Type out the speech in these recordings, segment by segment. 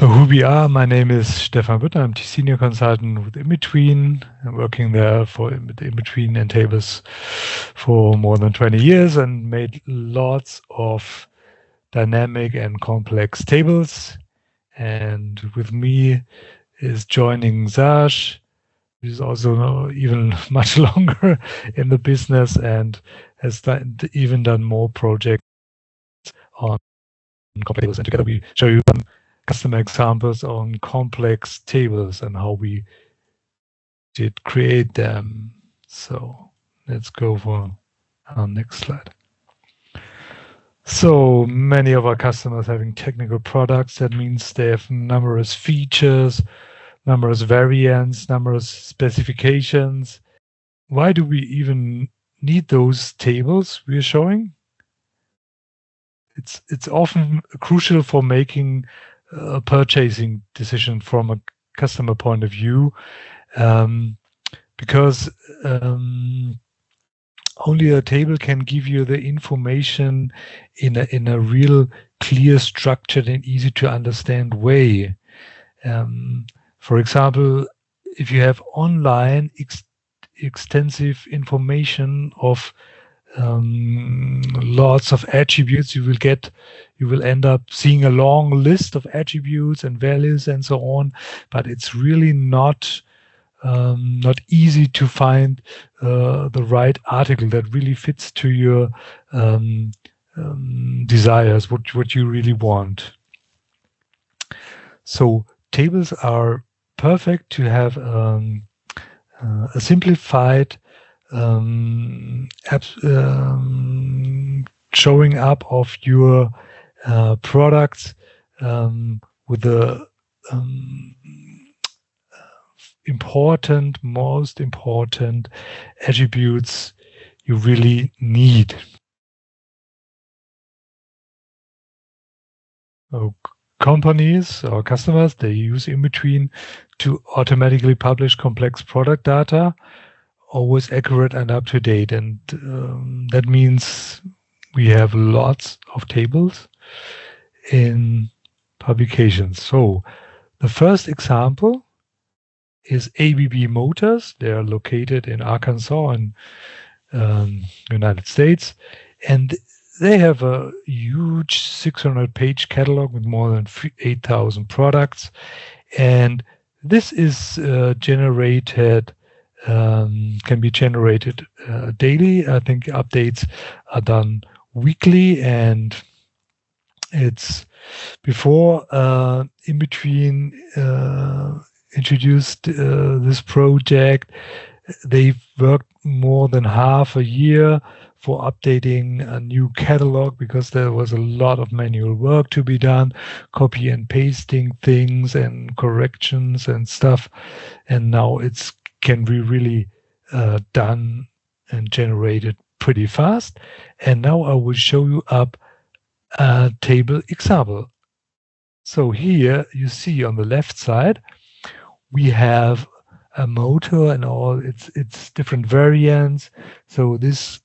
So who we are, my name is 𝘱𝗵𝗿. I'm the senior consultant with InBetween. I'm working there for InBetween and tables for more than 20 years and made lots of dynamic and complex tables. And with me is joining 𝘂𝗁𝗂, who is also even much longer in the business and has even done more projects on complex tables. And together we show you some customer examples on complex tables and how we did create them. So let's go for our next slide. So many of our customers having technical products. That means they have numerous features, numerous variants, numerous specifications. Why do we even need those tables we are showing? It's often crucial for making a purchasing decision from a customer point of view, because only a table can give you the information in a real clear, structured and easy to understand way. For example, if you have online extensive information of lots of attributes, you will end up seeing a long list of attributes and values and so on, but it's really not easy to find the right article that really fits to your desires, what you really want. So tables are perfect to have a simplified showing up of your products with the most important attributes you really need. So companies or customers, they use InBetween to automatically publish complex product data, always accurate and up to date, and that means we have lots of tables in publications. So the first example is ABB Motors. They are located in Arkansas in United States, and they have a huge 600-page catalog with more than 8,000 products, and this is generated. Can be generated daily. I think updates are done weekly, and it's before InBetween introduced this project. They've worked more than half a year for updating a new catalog because there was a lot of manual work to be done, copy and pasting things and corrections and stuff, and now it's can be really done and generated pretty fast. And now I will show you up a table example. So here you see on the left side, we have a motor and all its different variants. So this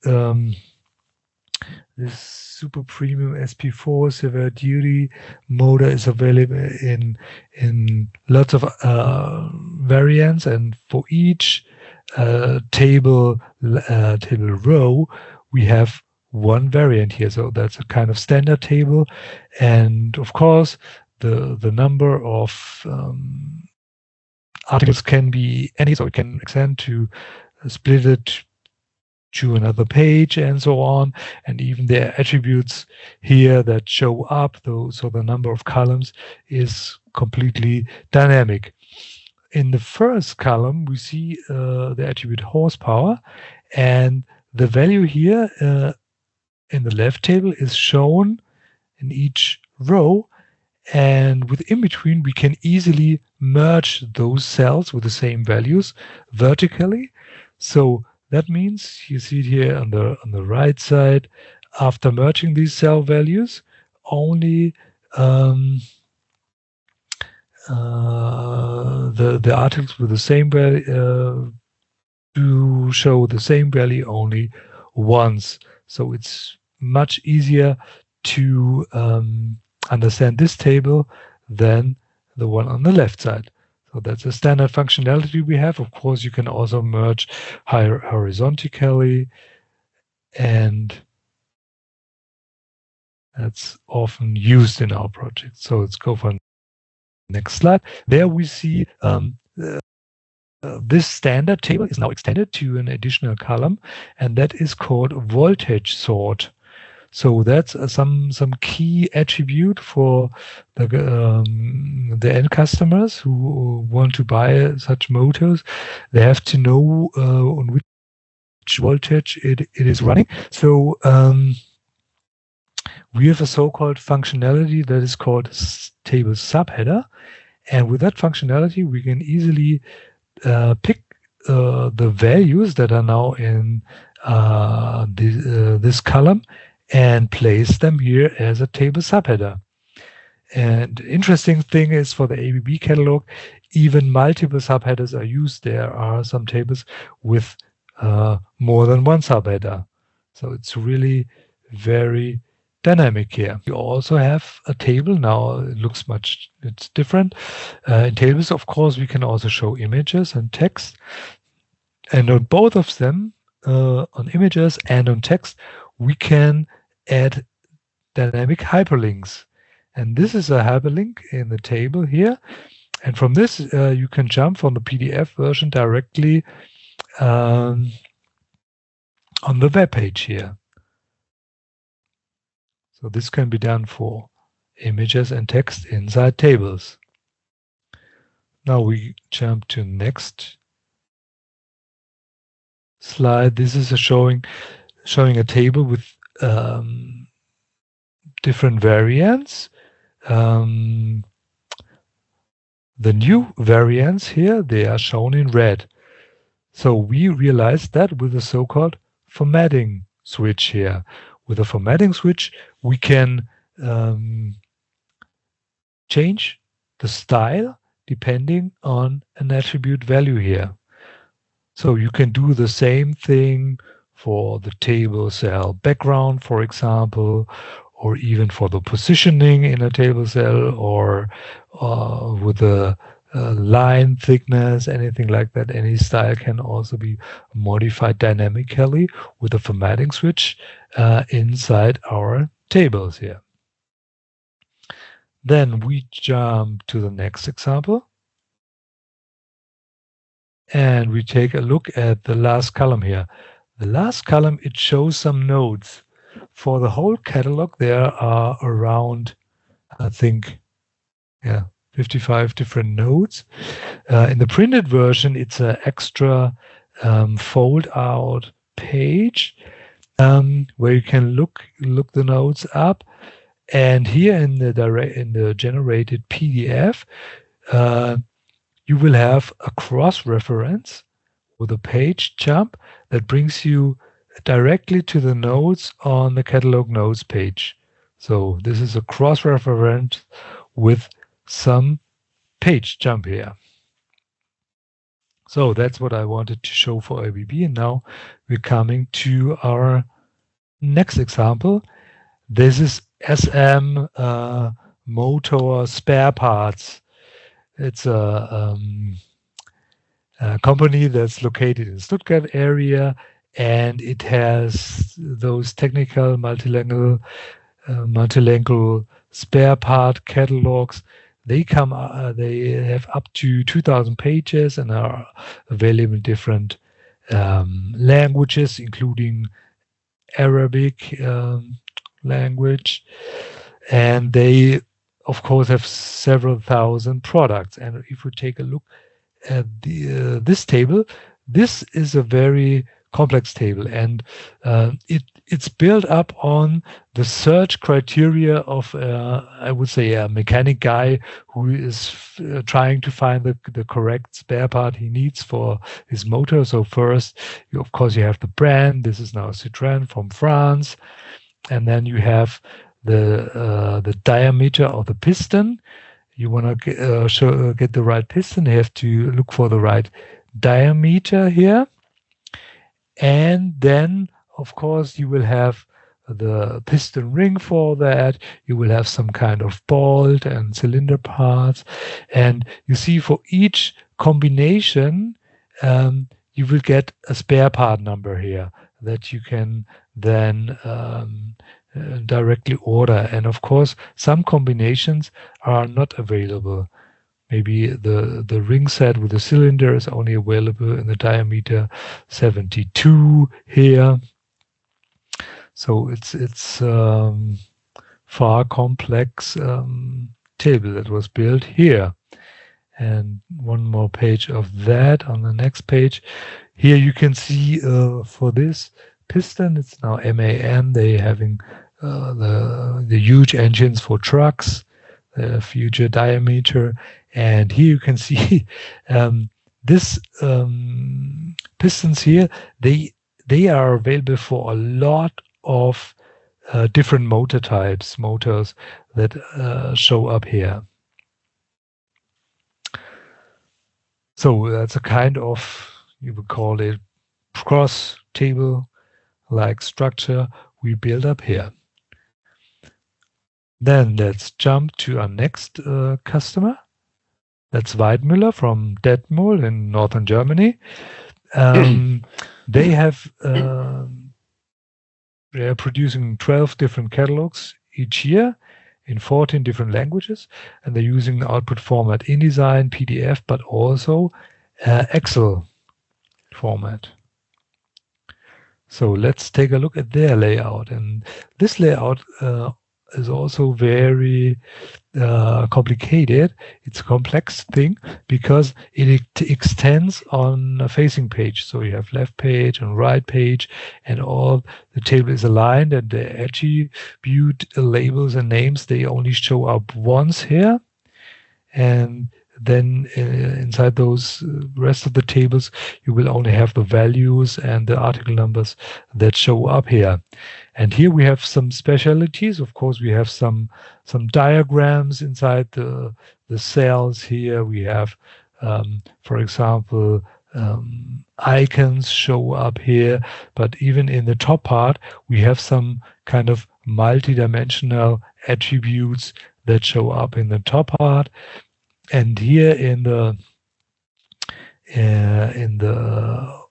this super premium SP4 severe duty motor is available in lots of variants, and for each table row we have one variant here. So that's a kind of standard table, and of course the number of articles can be any, so it can extend to split it to another page and so on, and even there are attributes here that show up, though, so the number of columns is completely dynamic. In the first column we see the attribute horsepower, and the value here in the left table is shown in each row, and with InBetween we can easily merge those cells with the same values vertically. So that means you see it here on the right side. After merging these cell values, only the articles with the same value do show the same value only once. So it's much easier to understand this table than the one on the left side. So that's a standard functionality we have. Of course, you can also merge horizontally, and that's often used in our project. So let's go for the next slide. There we see this standard table is now extended to an additional column, and that is called voltage sort. So that's some key attribute for the end customers who want to buy such motors. They have to know on which voltage it is running. So we have a so-called functionality that is called table subheader, and with that functionality we can easily pick the values that are now in this column and place them here as a table subheader. And interesting thing is, for the ABB catalog, even multiple subheaders are used. There are some tables with more than one subheader. So it's really very dynamic here. You also have a table now. It looks it's different. In tables, of course, we can also show images and text. And on both of them, on images and on text, we can add dynamic hyperlinks. And this is a hyperlink in the table here. And from this, you can jump from the PDF version directly on the web page here. So this can be done for images and text inside tables. Now we jump to next slide. This is showing a table with different variants. The new variants here, they are shown in red. So we realized that with the so-called formatting switch here. With a formatting switch, we can change the style depending on an attribute value here. So you can do the same thing for the table cell background, for example, or even for the positioning in a table cell, or with the line thickness, anything like that. Any style can also be modified dynamically with a formatting switch inside our tables here. Then we jump to the next example, and we take a look at the last column here. The last column, it shows some nodes. For the whole catalog, there are around, I think, 55 different nodes. In the printed version, it's an extra fold-out page where you can look the nodes up. And here in the generated PDF, you will have a cross-reference with a page jump that brings you directly to the nodes on the catalog nodes page. So this is a cross-reference with some page jump here. So that's what I wanted to show for ABB. And now we're coming to our next example. This is SM Motor Spare Parts. It's a company that's located in Stuttgart area, and it has those technical multilingual spare part catalogs. They have up to 2,000 pages and are available in different languages, including Arabic language. And they, of course, have several thousand products. And if we take a look at this table, this is a very complex table, and it's built up on the search criteria of, I would say, a mechanic guy who is trying to find the correct spare part he needs for his motor. So first, of course, you have the brand. This is now a Citroën from France. And then you have the diameter of the piston. You want to get the right piston. You have to look for the right diameter here. And then, of course, you will have the piston ring for that. You will have some kind of bolt and cylinder parts. And you see for each combination, you will get a spare part number here that you can then directly order. And of course, some combinations are not available. Maybe the ring set with the cylinder is only available in the diameter 72 here. So it's far complex table that was built here. And one more page of that on the next page. Here you can see for this piston, it's now MAN. They having the huge engines for trucks, the future diameter. And here you can see this pistons here, they are available for a lot of different motor types, motors that show up here. So that's a kind of, you would call it, cross table like structure we build up here. Then let's jump to our next customer. That's Weidmüller from Detmold in northern Germany. They have they are producing 12 different catalogs each year in 14 different languages, and they're using the output format InDesign, PDF, but also Excel format. So let's take a look at their layout. And this layout is also very complicated. It's a complex thing because it extends on a facing page. So you have left page and right page, and all the table is aligned, and the attribute labels and names, they only show up once here. And then inside those rest of the tables, you will only have the values and the article numbers that show up here. And here we have some specialties. Of course, we have some diagrams inside the cells here. We have, for example, icons show up here. But even in the top part, we have some kind of multi-dimensional attributes that show up in the top part. And here in the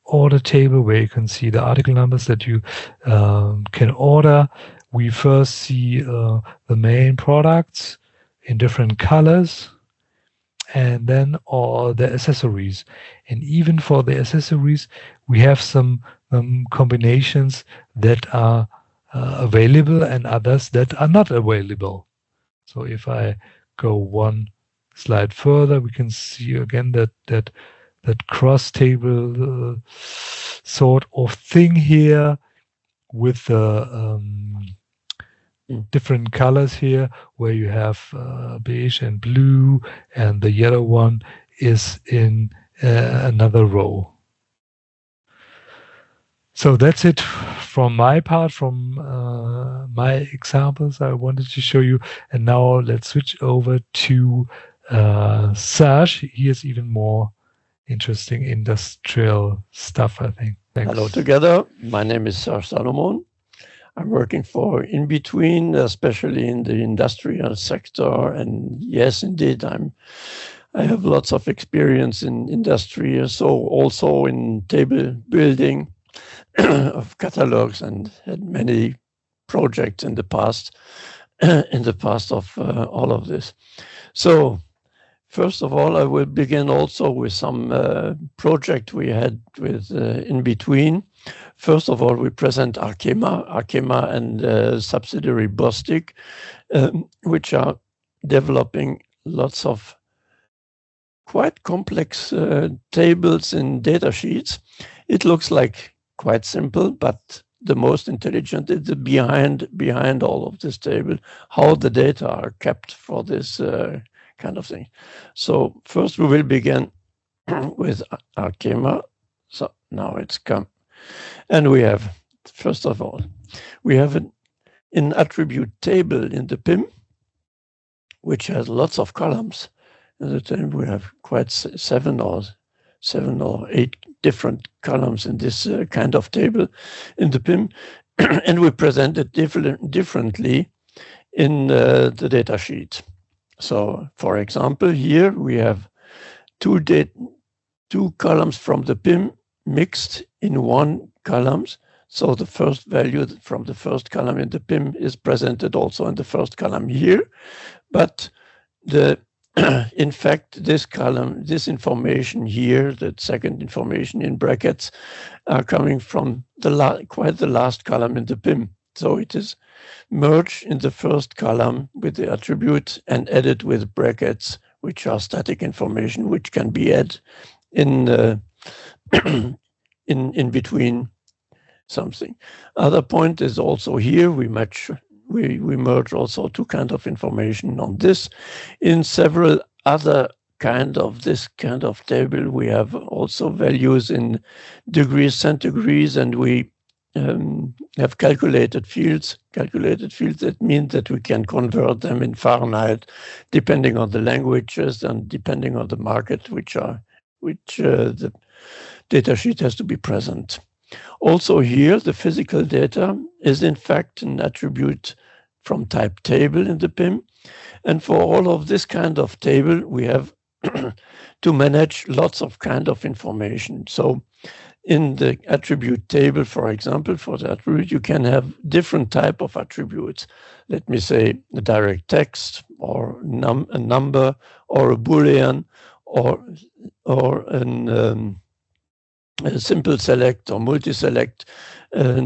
order table, where you can see the article numbers that you can order, we first see the main products in different colors, and then all the accessories. And even for the accessories, we have some combinations that are available and others that are not available. So if I go one slide further, we can see again that cross table sort of thing here with the different colors here, where you have beige and blue, and the yellow one is in another row. So that's it from my part, from my examples I wanted to show you. And now let's switch over to 𝘂𝘁. Here's even more interesting industrial stuff, I think. Thanks. Hello together. My name is Serge Salomon. I'm working for InBetween, especially in the industrial sector. And yes, indeed, I have lots of experience in industry, so also in table building of catalogs, and had many projects in the past of all of this. So first of all, I will begin also with some project we had with InBetween. First of all, we present 𝘂𝘂𝗰𝗋 and subsidiary 𝘂𝘂𝗁, which are developing lots of quite complex tables in data sheets. It looks like quite simple, but the most intelligent is the behind all of this table, how the data are kept for this kind of thing. So first we will begin with 𝘂𝘂𝗰𝗋. So now it's come. And we have, first of all, we have an attribute table in the PIM, which has lots of columns. In the table we have quite seven or 8 different columns in this kind of table in the PIM. and we present it differently in the data sheet. So, for example, here we have two columns from the PIM mixed in one column. So the first value from the first column in the PIM is presented also in the first column here. But in fact, this column, this information here, the second information in brackets, are coming from quite the last column in the PIM. So it is merged in the first column with the attribute and added with brackets, which are static information, which can be added in in between something. Other point is also here we merge also two kind of information on this. In several other this kind of table, we have also values in degrees, centigrades, and we have calculated fields. That mean that we can convert them in Fahrenheit, depending on the languages and depending on the market which the data sheet has to be present. Also here, the physical data is in fact an attribute from type table in the PIM. And for all of this kind of table, we have to manage lots of kind of information. So in the attribute table, for example, for the attribute, you can have different type of attributes. Let me say a direct text or a number or a Boolean or a simple select or multi-select,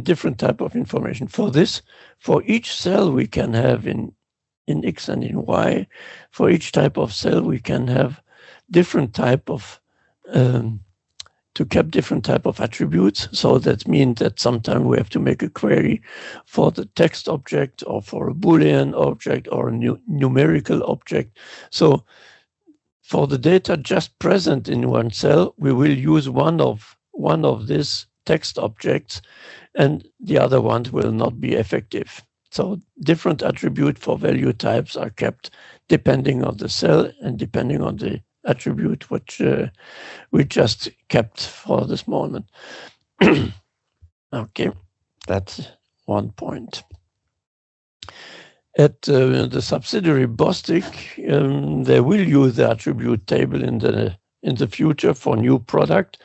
different type of information. For this, for each cell we can have in X and in Y, for each type of cell we can have different type of to keep different type of attributes. So that means that sometimes we have to make a query for the text object or for a Boolean object or a numerical object. So for the data just present in one cell, we will use one of these text objects, and the other ones will not be effective. So different attribute for value types are kept depending on the cell and depending on the attribute which we just kept for this moment. Okay, that's one point. At the subsidiary Bostik, they will use the attribute table in the future for new product,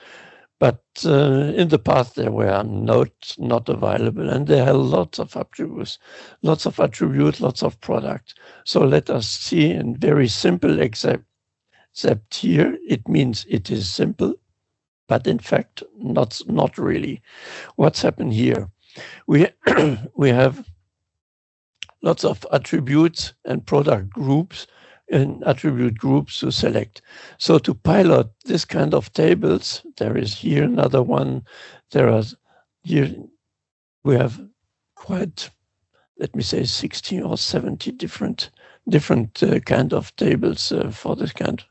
but in the past they were not available, and they had lots of attributes, lots of products. So let us see in very simple except here it means it is simple, but in fact not really. What's happened here? We have lots of attributes and product groups and attribute groups to select. So to pilot this kind of tables, there is here another one. Here we have quite, let me say, 60 or 70 different kind of tables for this kind.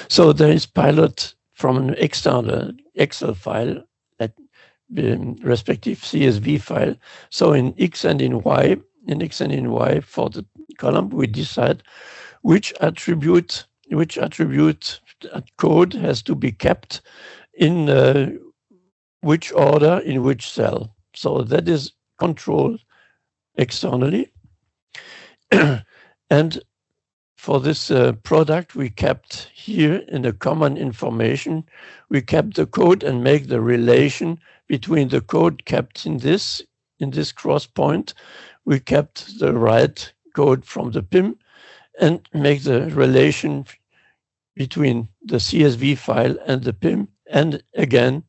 So there is pilot from an external Excel file, that respective CSV file. So in X and in Y, for the column, we decide which attribute code has to be kept in which order in which cell. So that is controlled externally. And for this product, we kept here in the common information, we kept the code and make the relation between the code kept in this cross point. We kept the right code from the PIM and make the relation between the CSV file and the PIM. And again,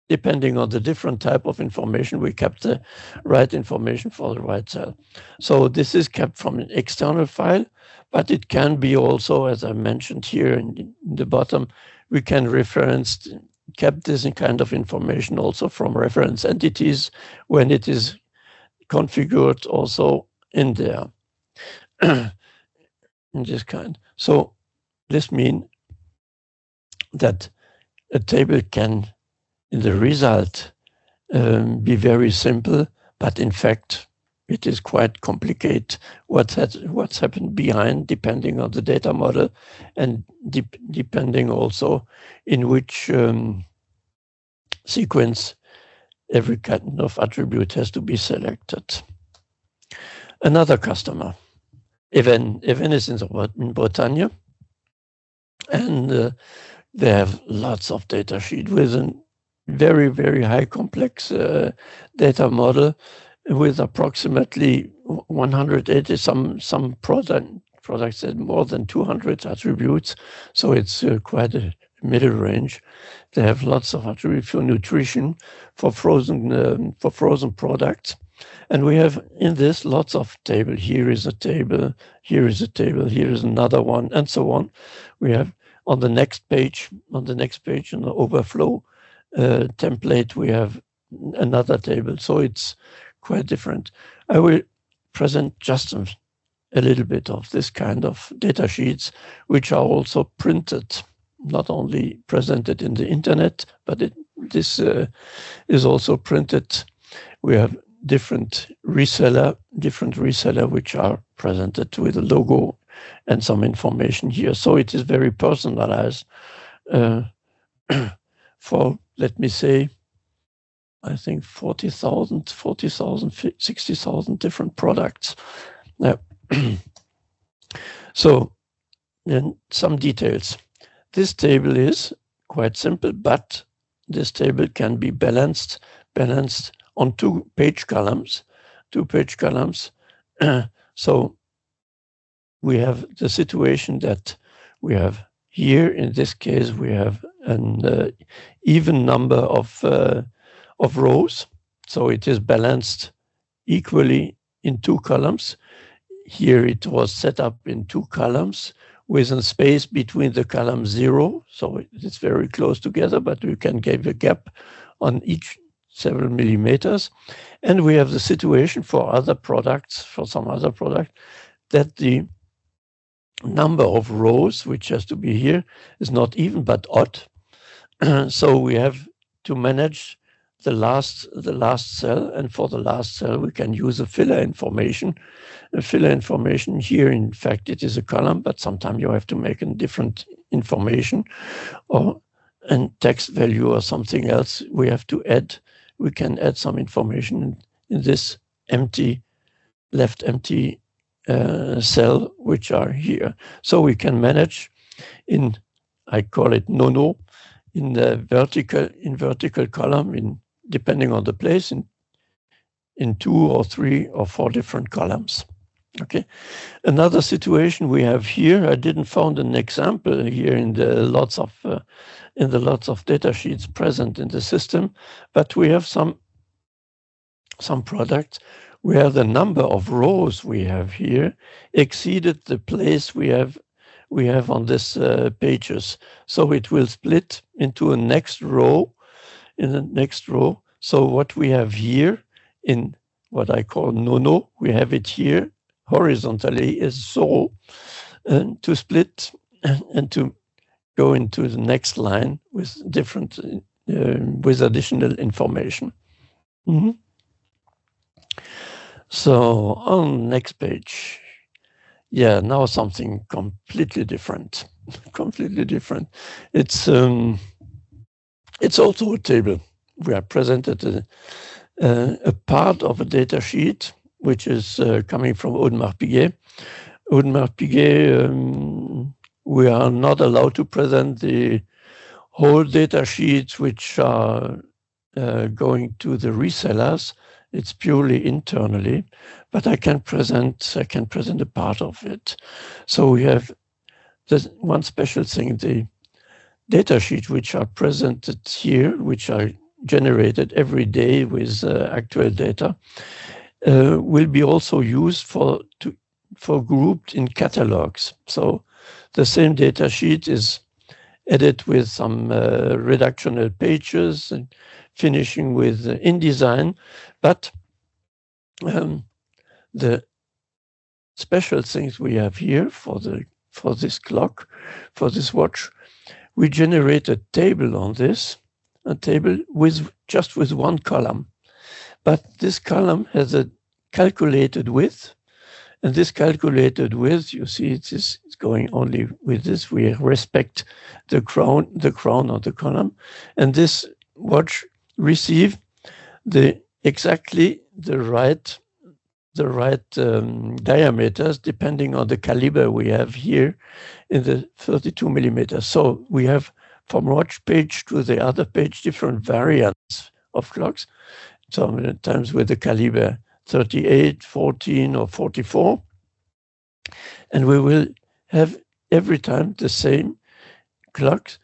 depending on the different type of information, we kept the right information for the right cell. So this is kept from an external file, but it can be also, as I mentioned here in the bottom, we can kept this kind of information also from reference entities when it is configured also in there. In this kind. So this means that a table can, in the result, be very simple, but in fact, it is quite complicated what's happened behind, depending on the data model and depending also in which sequence every kind of attribute has to be selected. Another customer, 𝗱𝗁 is in Bretagne, and they have lots of data sheet with a very, very high complex data model with approximately 180, some products had more than 200 attributes. So it's quite a middle range. They have lots of attributes for nutrition, for frozen products. And we have in this lots of table. Here is a table, here is a table, here is another one, and so on. We have on the next page, in the overflow template, we have another table. So it's quite different. I will present just a little bit of this kind of data sheets, which are also printed, not only presented in the internet, but this is also printed. We have different reseller which are presented with a logo and some information here. So it is very personalized for, let me say, I think 40,000, 60,000 different products. So then some details. This table is quite simple, but this table can be balanced on two page columns. So we have the situation that we have here, in this case, we have an even number of rows. So it is balanced equally in two columns. Here it was set up in two columns with a space between the column 0. So it's very close together, but we can give a gap on each several millimeters. And we have the situation for other products, for some other product, that the number of rows, which has to be here, is not even but odd. So we have to manage the last cell, and for the last cell we can use a filler information. A filler information here, in fact, it is a column, but sometimes you have to make a different information or a text value or something else. We have to add. We can add some information in this left empty cell, which are here. So we can manage in, I call it nono, in the vertical column, depending on the place, in 2 or 3 or 4 different columns. Okay. Another situation we have here, I didn't find an example here in the lots of data sheets present in the system, but we have some products where the number of rows we have here exceeded the place we have on this pages. So it will split into a next row. In the next row. So what we have here in what I call nono, we have it here horizontally is so, to split and to go into the next line with different with additional information. So on next page, yeah, now something completely different. It's also a table. We are presented a part of a data sheet, which is coming from 𝗀𝗿𝗲𝗰𝗋𝗋. 𝗀𝗿𝗲𝗋𝗋, we are not allowed to present the whole data sheets which are going to the resellers. It's purely internally, but I can present a part of it. So we have this one special thing, the data sheet which are presented here, which are generated every day with actual data, will be also used for grouped in catalogs. So the same data sheet is edited with some reductional pages and finishing with InDesign, but the special things we have here for this clock, for this watch, we generate a table on this, a table just with one column. But this column has a calculated width, and this calculated width, you see, it's going only with this. We respect the crown of the column, and this watch receive exactly the right diameters depending on the caliber we have here in the 32 millimeters. So we have from one page to the other page different variants of clocks, sometimes with the caliber 38, 14 or 44. And we will have every time the same clocks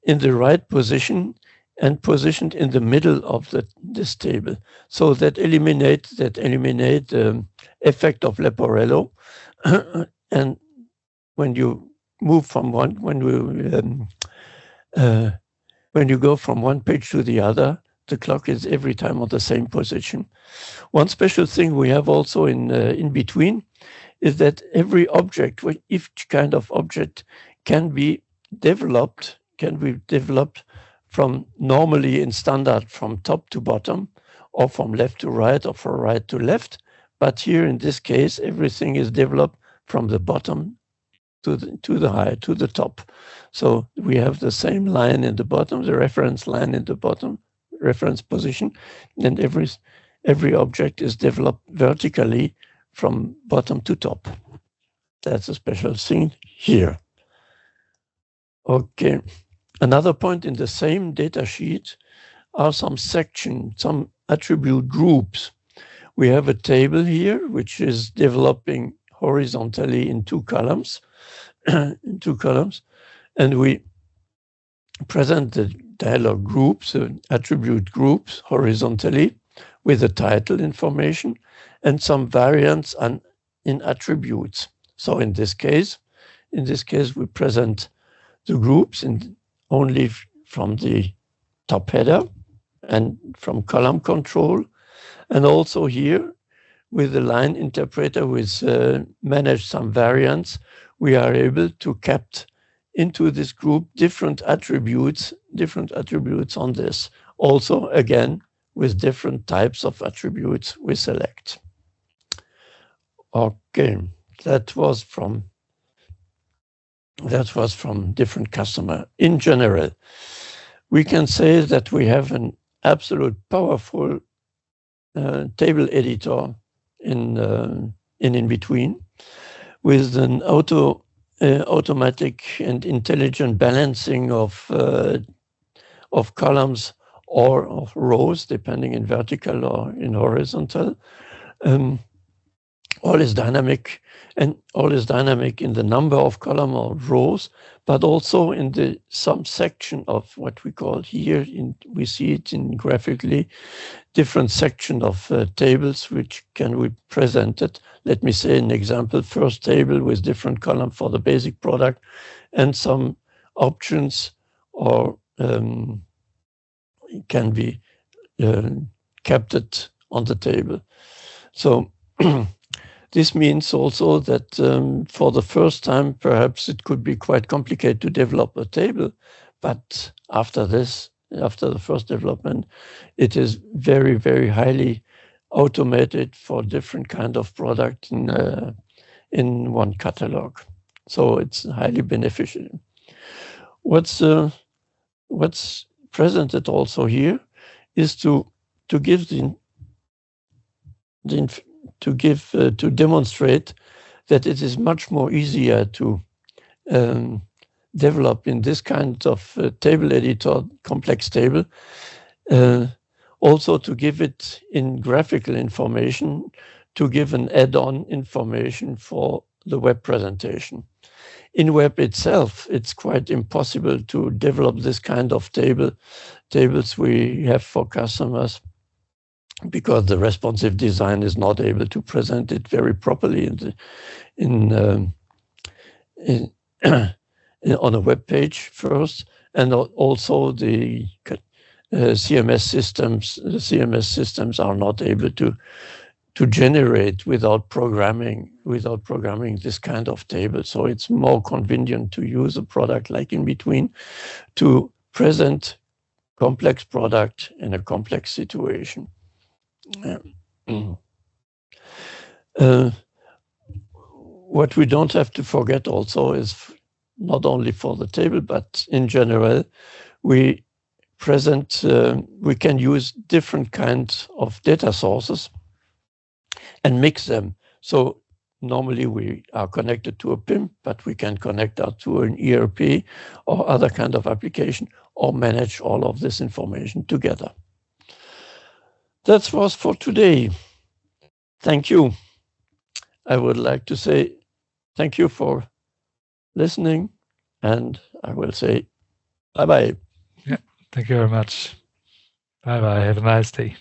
in the right position and positioned in the middle of this table. So that eliminate the effect of Leporello. And when you move from when you go from one page to the other, the clock is every time on the same position. One special thing we have also in between is that every object, each kind of object can be developed from normally in standard from top to bottom, or from left to right, or from right to left. But here in this case, everything is developed from the bottom to the top. So we have the same line in the bottom, the reference line in the bottom, reference position, and every object is developed vertically from bottom to top. That's a special thing here. Okay. Another point in the same data sheet are some sections, some attribute groups. We have a table here which is developing horizontally in two columns, and we present the dialog groups, attribute groups horizontally with the title information and some variants in attributes. So in this case, we present the groups only from the top header and from column control, and also here with the line interpreter with manage some variants, we are able to capture into this group different attributes on this. Also, again, with different types of attributes we select. Okay, that was from different customer. In general, we can say that we have an absolute powerful table editor in InBetween with an automatic and intelligent balancing of columns or of rows, depending in vertical or in horizontal. All is dynamic in the number of column or rows, but also in some section of what we call here, we see it in graphically, different section of tables which can be presented. Let me say an example, first table with different column for the basic product and some options or can be captured on the table. So this means also that for the first time, perhaps it could be quite complicated to develop a table, but after the first development, it is very, very highly automated for different kind of product in one catalog. So it's highly beneficial. What's presented also here is to demonstrate that it is much more easier to develop in this kind of table editor, complex table, also to give it in graphical information, to give an add-on information for the web presentation. In web itself, it's quite impossible to develop this kind of tables we have for customers, because the responsive design is not able to present it very properly on a web page first, and also the CMS systems are not able to generate without programming this kind of table. So it's more convenient to use a product like InBetween to present complex product in a complex situation. What we don't have to forget also is not only for the table, but in general, we present, we can use different kinds of data sources and mix them. So normally we are connected to a PIM, but we can connect that to an ERP or other kind of application, or manage all of this information together. That was for today. Thank you. I would like to say thank you for listening, and I will say bye-bye. Yeah, thank you very much. Bye-bye. Have a nice day.